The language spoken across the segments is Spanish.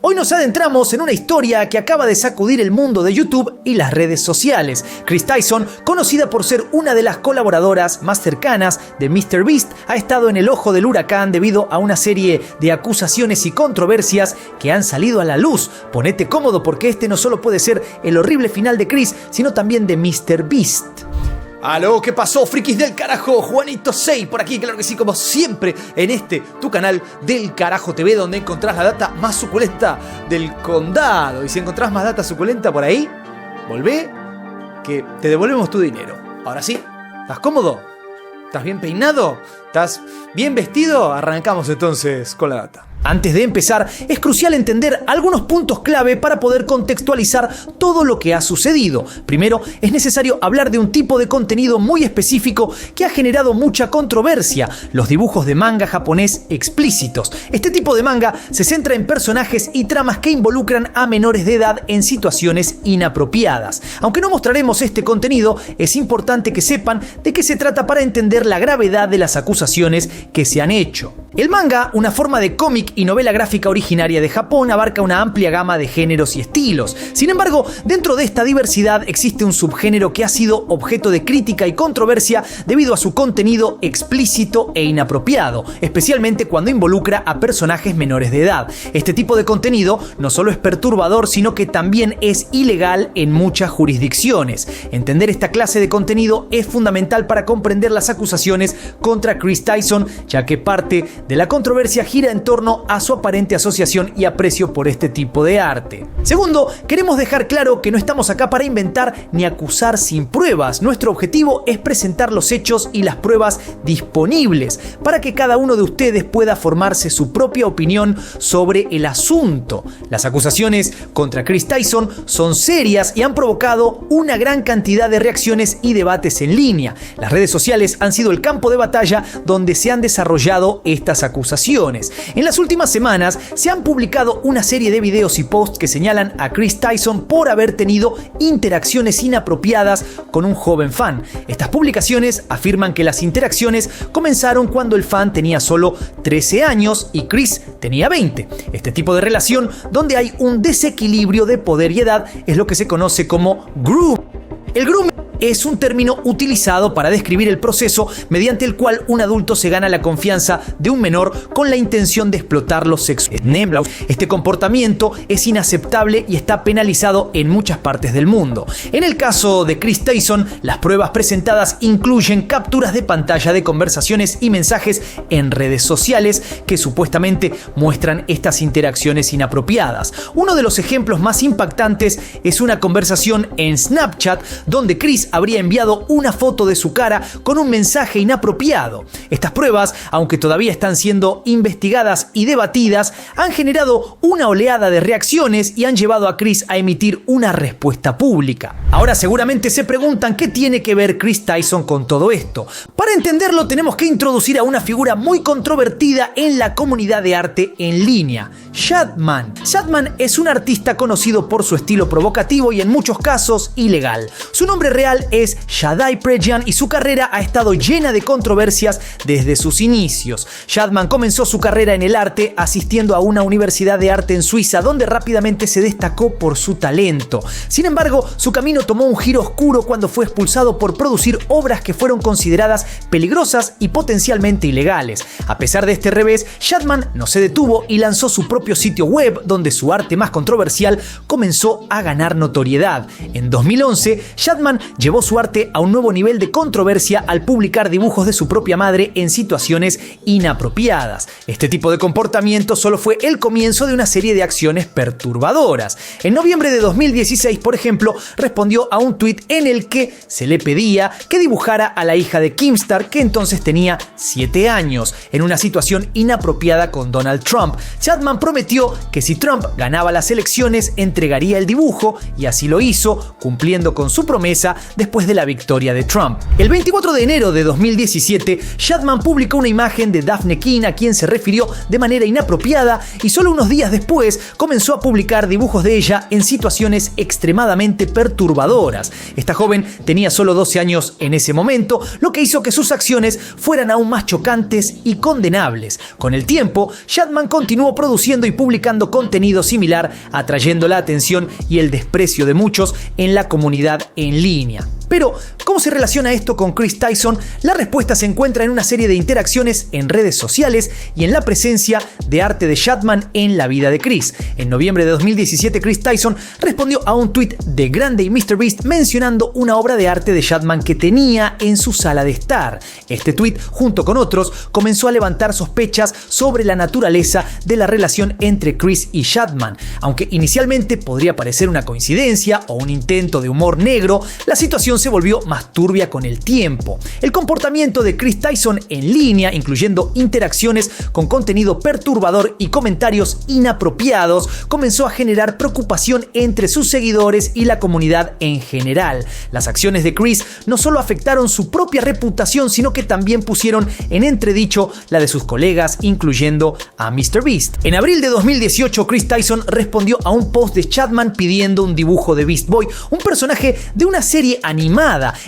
Hoy nos adentramos en una historia que acaba de sacudir el mundo de YouTube y las redes sociales. Kris Tyson, conocida por ser una de las colaboradoras más cercanas de MrBeast, ha estado en el ojo del huracán debido a una serie de acusaciones y controversias que han salido a la luz. Ponete cómodo porque este no solo puede ser el horrible final de Kris, sino también de MrBeast. Aló, ¿qué pasó, frikis del carajo? Juanito 6 por aquí, claro que sí, como siempre, en tu canal del Carajo TV, donde encontrás la data más suculenta del condado. Y si encontrás más data suculenta por ahí, volvé, que te devolvemos tu dinero. Ahora sí, ¿estás cómodo? ¿Estás bien peinado? ¿Estás bien vestido? Arrancamos entonces con la data. Antes de empezar, es crucial entender algunos puntos clave para poder contextualizar todo lo que ha sucedido. Primero, es necesario hablar de un tipo de contenido muy específico que ha generado mucha controversia: los dibujos de manga japonés explícitos. Este tipo de manga se centra en personajes y tramas que involucran a menores de edad en situaciones inapropiadas. Aunque no mostraremos este contenido, es importante que sepan de qué se trata para entender la gravedad de las acusaciones que se han hecho. El manga, una forma de cómic y novela gráfica originaria de Japón, abarca una amplia gama de géneros y estilos. Sin embargo, dentro de esta diversidad existe un subgénero que ha sido objeto de crítica y controversia debido a su contenido explícito e inapropiado, especialmente cuando involucra a personajes menores de edad. Este tipo de contenido no solo es perturbador, sino que también es ilegal en muchas jurisdicciones. Entender esta clase de contenido es fundamental para comprender las acusaciones contra Kris Tyson, ya que parte de la controversia gira en torno a su aparente asociación y aprecio por este tipo de arte. Segundo, queremos dejar claro que no estamos acá para inventar ni acusar sin pruebas. Nuestro objetivo es presentar los hechos y las pruebas disponibles para que cada uno de ustedes pueda formarse su propia opinión sobre el asunto. Las acusaciones contra Kris Tyson son serias y han provocado una gran cantidad de reacciones y debates en línea. Las redes sociales han sido el campo de batalla donde se han desarrollado estas acusaciones. En las últimas semanas se han publicado una serie de videos y posts que señalan a Kris Tyson por haber tenido interacciones inapropiadas con un joven fan. Estas publicaciones afirman que las interacciones comenzaron cuando el fan tenía solo 13 años y Kris tenía 20. Este tipo de relación, donde hay un desequilibrio de poder y edad, es lo que se conoce como grooming. El grooming es un término utilizado para describir el proceso mediante el cual un adulto se gana la confianza de un menor con la intención de explotarlo sexualmente. Este comportamiento es inaceptable y está penalizado en muchas partes del mundo. En el caso de Kris Tyson, las pruebas presentadas incluyen capturas de pantalla de conversaciones y mensajes en redes sociales que supuestamente muestran estas interacciones inapropiadas. Uno de los ejemplos más impactantes es una conversación en Snapchat donde Kris habría enviado una foto de su cara con un mensaje inapropiado. Estas pruebas, aunque todavía están siendo investigadas y debatidas, han generado una oleada de reacciones y han llevado a Kris a emitir una respuesta pública. Ahora seguramente se preguntan qué tiene que ver Kris Tyson con todo esto. Para entenderlo tenemos que introducir a una figura muy controvertida en la comunidad de arte en línea: Shadman. Shadman es un artista conocido por su estilo provocativo y en muchos casos ilegal. Su nombre real es Shadai Prejean y su carrera ha estado llena de controversias desde sus inicios. Shadman comenzó su carrera en el arte asistiendo a una universidad de arte en Suiza, donde rápidamente se destacó por su talento. Sin embargo, su camino tomó un giro oscuro cuando fue expulsado por producir obras que fueron consideradas peligrosas y potencialmente ilegales. A pesar de este revés, Shadman no se detuvo y lanzó su propio sitio web donde su arte más controversial comenzó a ganar notoriedad. En 2011, Shadman llevó su arte a un nuevo nivel de controversia al publicar dibujos de su propia madre en situaciones inapropiadas. Este tipo de comportamiento solo fue el comienzo de una serie de acciones perturbadoras. En noviembre de 2016, por ejemplo, respondió a un tuit en el que se le pedía que dibujara a la hija de Keemstar, que entonces tenía 7 años, en una situación inapropiada con Donald Trump. Shadman prometió que si Trump ganaba las elecciones entregaría el dibujo y así lo hizo, cumpliendo con su promesa después de la victoria de Trump. El 24 de enero de 2017, Chapman publicó una imagen de Daphne King a quien se refirió de manera inapropiada y solo unos días después comenzó a publicar dibujos de ella en situaciones extremadamente perturbadoras. Esta joven tenía solo 12 años en ese momento, lo que hizo que sus acciones fueran aún más chocantes y condenables. Con el tiempo, Chapman continuó produciendo y publicando contenido similar, atrayendo la atención y el desprecio de muchos en la comunidad en línea. Pero, ¿cómo se relaciona esto con Chris Tyson? La respuesta se encuentra en una serie de interacciones en redes sociales y en la presencia de arte de Chapman en la vida de Chris. En noviembre de 2017, Chris Tyson respondió a un tweet de Grande y MrBeast mencionando una obra de arte de Chapman que tenía en su sala de estar. Este tweet, junto con otros, comenzó a levantar sospechas sobre la naturaleza de la relación entre Chris y Chapman. Aunque inicialmente podría parecer una coincidencia o un intento de humor negro, la situación se volvió más turbia con el tiempo. El comportamiento de Chris Tyson en línea, incluyendo interacciones con contenido perturbador y comentarios inapropiados, comenzó a generar preocupación entre sus seguidores y la comunidad en general. Las acciones de Chris no solo afectaron su propia reputación, sino que también pusieron en entredicho la de sus colegas, incluyendo a MrBeast. En abril de 2018, Chris Tyson respondió a un post de Chapman pidiendo un dibujo de Beast Boy, un personaje de una serie animada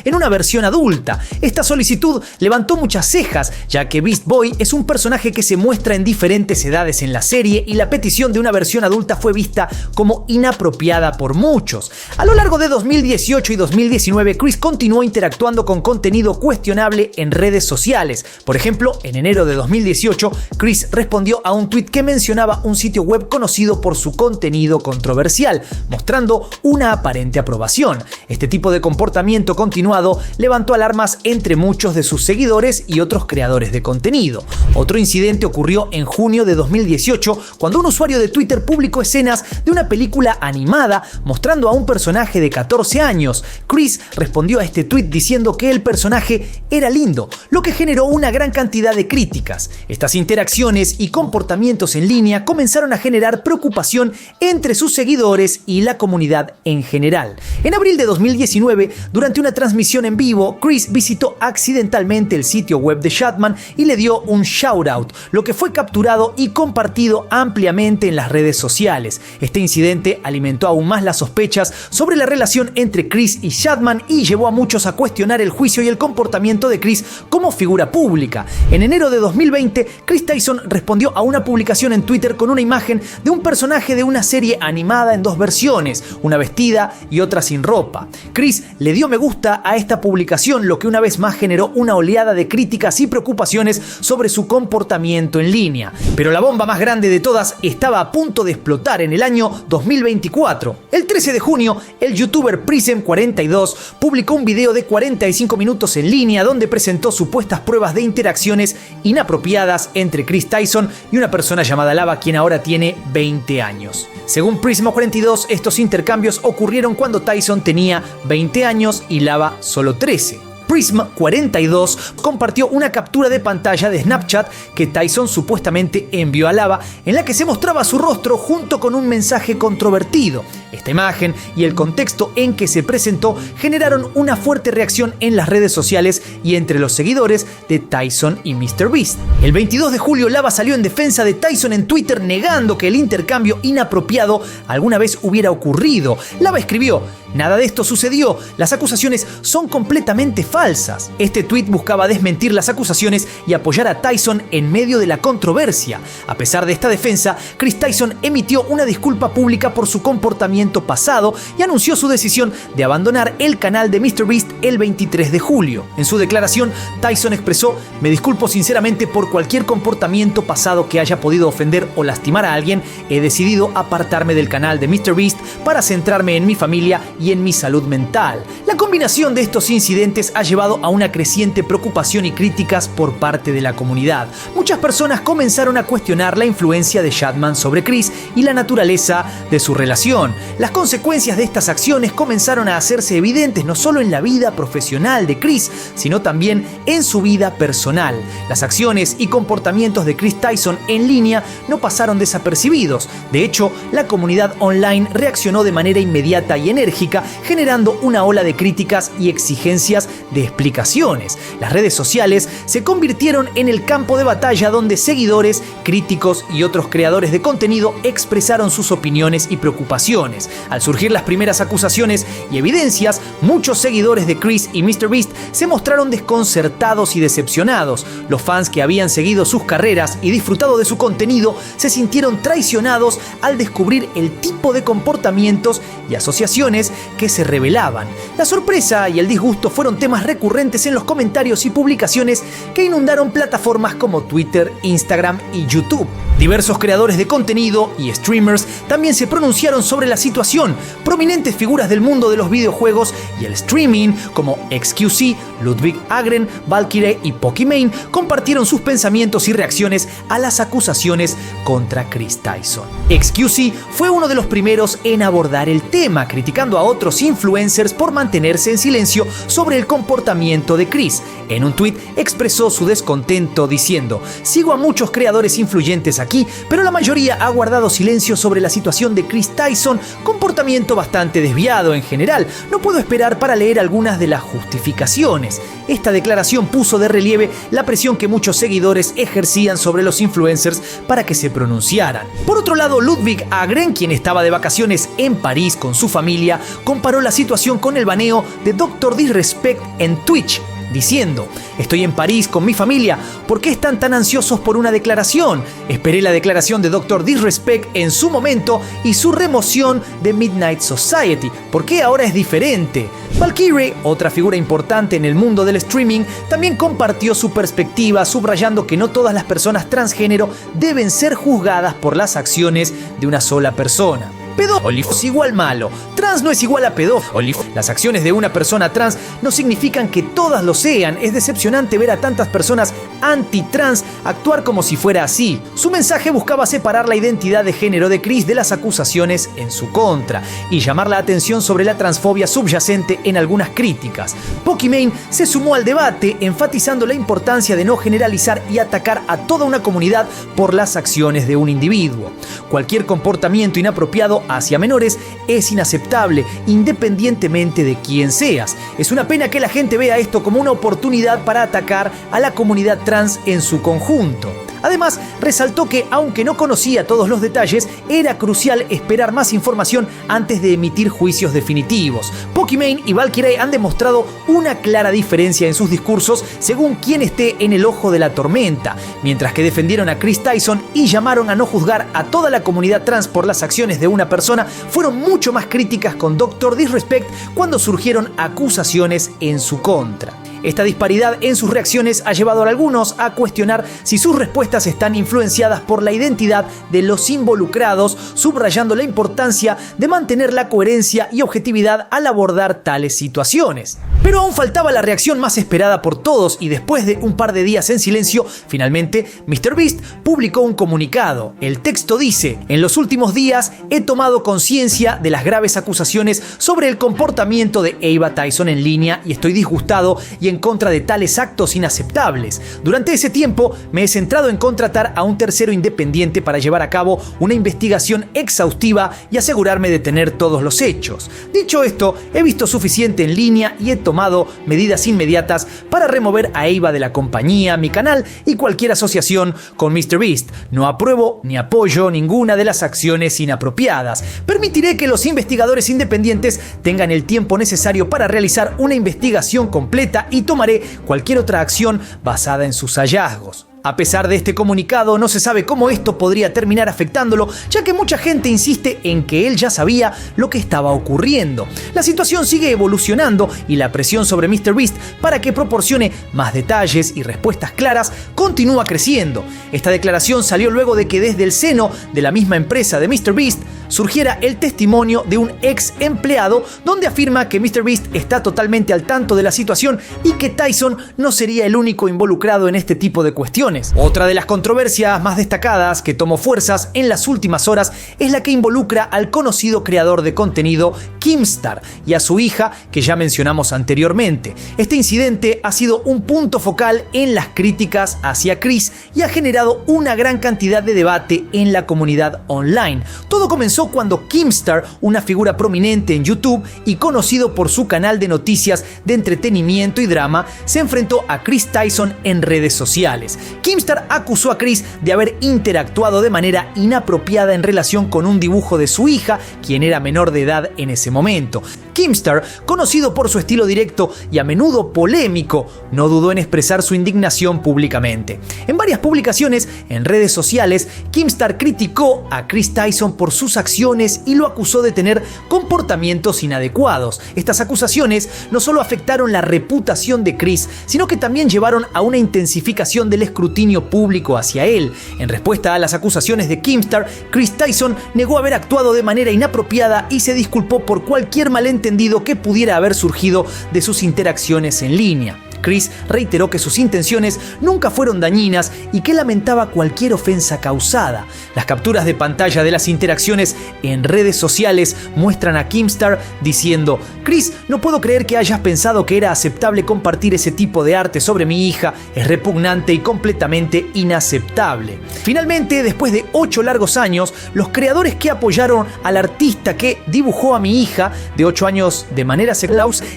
en una versión adulta. Esta solicitud levantó muchas cejas, ya que Beast Boy es un personaje que se muestra en diferentes edades en la serie y la petición de una versión adulta fue vista como inapropiada por muchos. A lo largo de 2018 y 2019, Chris continuó interactuando con contenido cuestionable en redes sociales. Por ejemplo, en enero de 2018, Chris respondió a un tweet que mencionaba un sitio web conocido por su contenido controversial, mostrando una aparente aprobación. Este tipo de comportamiento continuado levantó alarmas entre muchos de sus seguidores y otros creadores de contenido. Otro incidente ocurrió en junio de 2018 cuando un usuario de Twitter publicó escenas de una película animada mostrando a un personaje de 14 años. Chris respondió a este tweet diciendo que el personaje era lindo, lo que generó una gran cantidad de críticas. Estas interacciones y comportamientos en línea comenzaron a generar preocupación entre sus seguidores y la comunidad en general. En abril de 2019, durante una transmisión en vivo, Chris visitó accidentalmente el sitio web de Chapman y le dio un shoutout, lo que fue capturado y compartido ampliamente en las redes sociales. Este incidente alimentó aún más las sospechas sobre la relación entre Chris y Chapman y llevó a muchos a cuestionar el juicio y el comportamiento de Chris como figura pública. En enero de 2020, Chris Tyson respondió a una publicación en Twitter con una imagen de un personaje de una serie animada en dos versiones, una vestida y otra sin ropa. Chris le dio me gusta a esta publicación, lo que una vez más generó una oleada de críticas y preocupaciones sobre su comportamiento en línea. Pero la bomba más grande de todas estaba a punto de explotar en el año 2024. El 13 de junio, el youtuber Prism42 publicó un video de 45 minutos en línea donde presentó supuestas pruebas de interacciones inapropiadas entre Chris Tyson y una persona llamada Lava, quien ahora tiene 20 años. Según Prism42, estos intercambios ocurrieron cuando Tyson tenía 20 años y Lava solo 13. Prism42 compartió una captura de pantalla de Snapchat que Tyson supuestamente envió a Lava, en la que se mostraba su rostro junto con un mensaje controvertido. Esta imagen y el contexto en que se presentó generaron una fuerte reacción en las redes sociales y entre los seguidores de Tyson y MrBeast. El 22 de julio, Lava salió en defensa de Tyson en Twitter negando que el intercambio inapropiado alguna vez hubiera ocurrido. Lava escribió: "Nada de esto sucedió, las acusaciones son completamente falsas". Este tweet buscaba desmentir las acusaciones y apoyar a Tyson en medio de la controversia. A pesar de esta defensa, Chris Tyson emitió una disculpa pública por su comportamiento pasado y anunció su decisión de abandonar el canal de MrBeast el 23 de julio. En su declaración, Tyson expresó: "Me disculpo sinceramente por cualquier comportamiento pasado que haya podido ofender o lastimar a alguien. He decidido apartarme del canal de MrBeast para centrarme en mi familia y en mi salud mental". La combinación de estos incidentes ha llevado a una creciente preocupación y críticas por parte de la comunidad. Muchas personas comenzaron a cuestionar la influencia de Chapman sobre Chris y la naturaleza de su relación. Las consecuencias de estas acciones comenzaron a hacerse evidentes no solo en la vida profesional de Chris, sino también en su vida personal. Las acciones y comportamientos de Chris Tyson en línea no pasaron desapercibidos. De hecho, la comunidad online reaccionó de manera inmediata y enérgica, generando una ola de críticas y exigencias de explicaciones. Las redes sociales se convirtieron en el campo de batalla donde seguidores, críticos y otros creadores de contenido expresaron sus opiniones y preocupaciones. Al surgir las primeras acusaciones y evidencias, muchos seguidores de Chris y MrBeast se mostraron desconcertados y decepcionados. Los fans que habían seguido sus carreras y disfrutado de su contenido se sintieron traicionados al descubrir el tipo de comportamientos y asociaciones que se revelaban. La sorpresa y el disgusto fueron temas recurrentes en los comentarios y publicaciones que inundaron plataformas como Twitter, Instagram y YouTube. Diversos creadores de contenido y streamers también se pronunciaron sobre la situación. Prominentes figuras del mundo de los videojuegos y el streaming como XQC, Ludwig Agren, Valkyrae y Pokimane compartieron sus pensamientos y reacciones a las acusaciones contra Chris Tyson. XQC fue uno de los primeros en abordar el tema, criticando a otros influencers por mantenerse en silencio sobre el comportamiento de Chris. En un tuit expresó su descontento diciendo: "Sigo a muchos creadores influyentes aquí, pero la mayoría ha guardado silencio sobre la situación de Chris Tyson, comportamiento bastante desviado en general. No puedo esperar para leer algunas de las justificaciones". Esta declaración puso de relieve la presión que muchos seguidores ejercían sobre los influencers para que se pronunciaran. Por otro lado, Ludwig Agren, quien estaba de vacaciones en París con su familia, comparó la situación con el baneo de Dr. Disrespect en Twitch, diciendo: "Estoy en París con mi familia, ¿por qué están tan ansiosos por una declaración? Esperé la declaración de Dr. Disrespect en su momento y su remoción de Midnight Society. ¿Por qué ahora es diferente?". Valkyrae, otra figura importante en el mundo del streaming, también compartió su perspectiva, subrayando que no todas las personas transgénero deben ser juzgadas por las acciones de una sola persona. Pedófilo es igual malo, trans no es igual a pedófilo. Las acciones de una persona trans no significan que todas lo sean. Es decepcionante ver a tantas personas anti-trans actuar como si fuera así. Su mensaje buscaba separar la identidad de género de Chris de las acusaciones en su contra y llamar la atención sobre la transfobia subyacente en algunas críticas. Pokimane se sumó al debate, enfatizando la importancia de no generalizar y atacar a toda una comunidad por las acciones de un individuo. Cualquier comportamiento inapropiado hacia menores es inaceptable, independientemente de quién seas. Es una pena que la gente vea esto como una oportunidad para atacar a la comunidad trans en su conjunto. Además, resaltó que, aunque no conocía todos los detalles, era crucial esperar más información antes de emitir juicios definitivos. Pokimane y Valkyrae han demostrado una clara diferencia en sus discursos según quien esté en el ojo de la tormenta. Mientras que defendieron a Chris Tyson y llamaron a no juzgar a toda la comunidad trans por las acciones de una persona, fueron mucho más críticas con Dr. Disrespect cuando surgieron acusaciones en su contra. Esta disparidad en sus reacciones ha llevado a algunos a cuestionar si sus respuestas están influenciadas por la identidad de los involucrados, subrayando la importancia de mantener la coherencia y objetividad al abordar tales situaciones. Pero aún faltaba la reacción más esperada por todos y después de un par de días en silencio, finalmente MrBeast publicó un comunicado. El texto dice: "En los últimos días he tomado conciencia de las graves acusaciones sobre el comportamiento de Ava Tyson en línea y estoy disgustado y en contra de tales actos inaceptables. Durante ese tiempo me he centrado en contratar a un tercero independiente para llevar a cabo una investigación exhaustiva y asegurarme de tener todos los hechos. Dicho esto, he visto suficiente en línea y he tomado medidas inmediatas para remover a Ava de la compañía, mi canal y cualquier asociación con MrBeast. No apruebo ni apoyo ninguna de las acciones inapropiadas. Permitiré que los investigadores independientes tengan el tiempo necesario para realizar una investigación completa y tomaré cualquier otra acción basada en sus hallazgos". A pesar de este comunicado, no se sabe cómo esto podría terminar afectándolo, ya que mucha gente insiste en que él ya sabía lo que estaba ocurriendo. La situación sigue evolucionando y la presión sobre MrBeast para que proporcione más detalles y respuestas claras continúa creciendo. Esta declaración salió luego de que desde el seno de la misma empresa de MrBeast surgiera el testimonio de un ex empleado donde afirma que MrBeast está totalmente al tanto de la situación y que Tyson no sería el único involucrado en este tipo de cuestiones. Otra de las controversias más destacadas que tomó fuerzas en las últimas horas es la que involucra al conocido creador de contenido Keemstar y a su hija, que ya mencionamos anteriormente. Este incidente ha sido un punto focal en las críticas hacia Chris y ha generado una gran cantidad de debate en la comunidad online. Todo comenzó cuando Keemstar, una figura prominente en YouTube y conocido por su canal de noticias de entretenimiento y drama, se enfrentó a Chris Tyson en redes sociales. Keemstar acusó a Chris de haber interactuado de manera inapropiada en relación con un dibujo de su hija, quien era menor de edad en ese momento. Keemstar, conocido por su estilo directo y a menudo polémico, no dudó en expresar su indignación públicamente. En varias publicaciones en redes sociales, Keemstar criticó a Chris Tyson por sus acciones y lo acusó de tener comportamientos inadecuados. Estas acusaciones no solo afectaron la reputación de Chris, sino que también llevaron a una intensificación del escrutinio público hacia él. En respuesta a las acusaciones de Keemstar, Chris Tyson negó haber actuado de manera inapropiada y se disculpó por cualquier malentendido que pudiera haber surgido de sus interacciones en línea. Chris reiteró que sus intenciones nunca fueron dañinas y que lamentaba cualquier ofensa causada. Las capturas de pantalla de las interacciones en redes sociales muestran a Keemstar diciendo: Chris, no puedo creer que hayas pensado que era aceptable compartir ese tipo de arte sobre mi hija, es repugnante y completamente inaceptable. Finalmente, después de 8 largos años, los creadores que apoyaron al artista que dibujó a mi hija de 8 años de manera secreta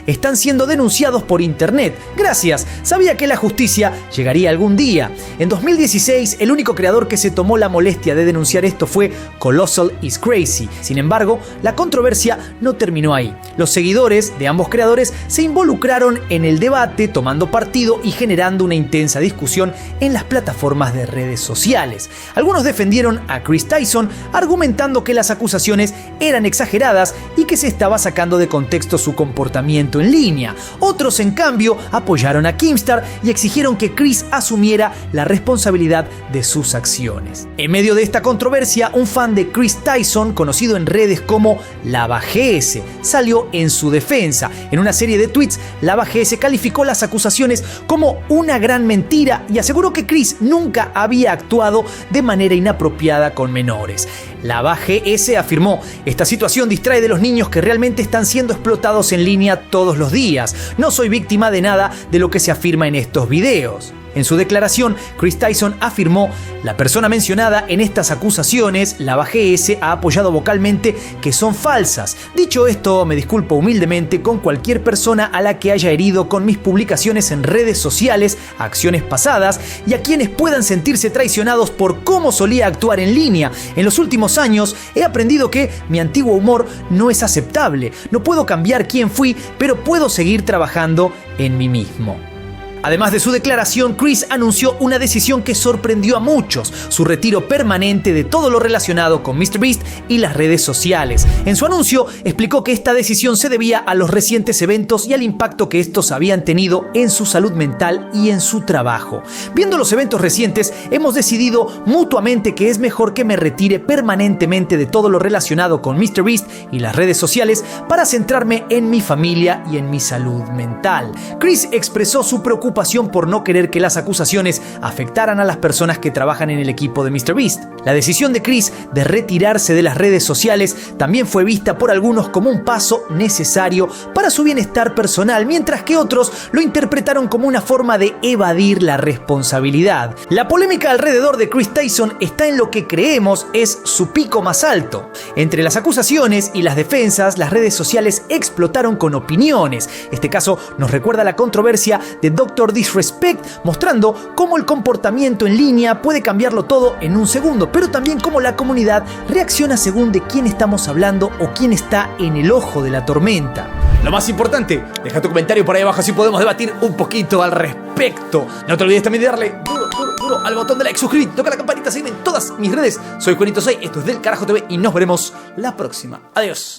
están siendo denunciados por internet. Gracias, sabía que la justicia llegaría algún día. En 2016, el único creador que se tomó la molestia de denunciar esto fue Colossal is Crazy. Sin embargo, la controversia no terminó ahí. Los seguidores de ambos creadores se involucraron en el debate, tomando partido y generando una intensa discusión en las plataformas de redes sociales. Algunos defendieron a Chris Tyson, argumentando que las acusaciones eran exageradas y que se estaba sacando de contexto su comportamiento en línea. Otros, en cambio, apoyaron a Keemstar y exigieron que Chris asumiera la responsabilidad de sus acciones. En medio de esta controversia, un fan de Chris Tyson, conocido en redes como LavaGS, salió en su defensa. En una serie de tweets, LavaGS calificó las acusaciones como una gran mentira y aseguró que Chris nunca había actuado de manera inapropiada con menores. LavaGS afirmó: esta situación distrae de los niños que realmente están siendo explotados en línea todos los días. No soy víctima de nada de lo que se afirma en estos videos. En su declaración, Chris Tyson afirmó: la persona mencionada en estas acusaciones, LavaGS, ha apoyado vocalmente que son falsas. Dicho esto, me disculpo humildemente con cualquier persona a la que haya herido con mis publicaciones en redes sociales, acciones pasadas y a quienes puedan sentirse traicionados por cómo solía actuar en línea. En los últimos años he aprendido que mi antiguo humor no es aceptable. No puedo cambiar quién fui, pero puedo seguir trabajando en mí mismo. Además de su declaración, Chris anunció una decisión que sorprendió a muchos: su retiro permanente de todo lo relacionado con MrBeast y las redes sociales. En su anuncio explicó que esta decisión se debía a los recientes eventos y al impacto que estos habían tenido en su salud mental y en su trabajo. Viendo los eventos recientes, hemos decidido mutuamente que es mejor que me retire permanentemente de todo lo relacionado con MrBeast y las redes sociales para centrarme en mi familia y en mi salud mental. Chris expresó su preocupación por no querer que las acusaciones afectaran a las personas que trabajan en el equipo de MrBeast. La decisión de Chris de retirarse de las redes sociales también fue vista por algunos como un paso necesario para su bienestar personal, mientras que otros lo interpretaron como una forma de evadir la responsabilidad. La polémica alrededor de Chris Tyson está en lo que creemos es su pico más alto. Entre las acusaciones y las defensas, las redes sociales explotaron con opiniones. Este caso nos recuerda la controversia de Dr. Disrespect, mostrando cómo el comportamiento en línea puede cambiarlo todo en un segundo, pero también cómo la comunidad reacciona según de quién estamos hablando o quién está en el ojo de la tormenta. Lo más importante, deja tu comentario por ahí abajo así podemos debatir un poquito al respecto. No te olvides también de darle duro al botón de like, suscribirte, toca la campanita, seguirme en todas mis redes. Soy Juanito6, esto es Del Carajo TV y nos veremos la próxima. Adiós.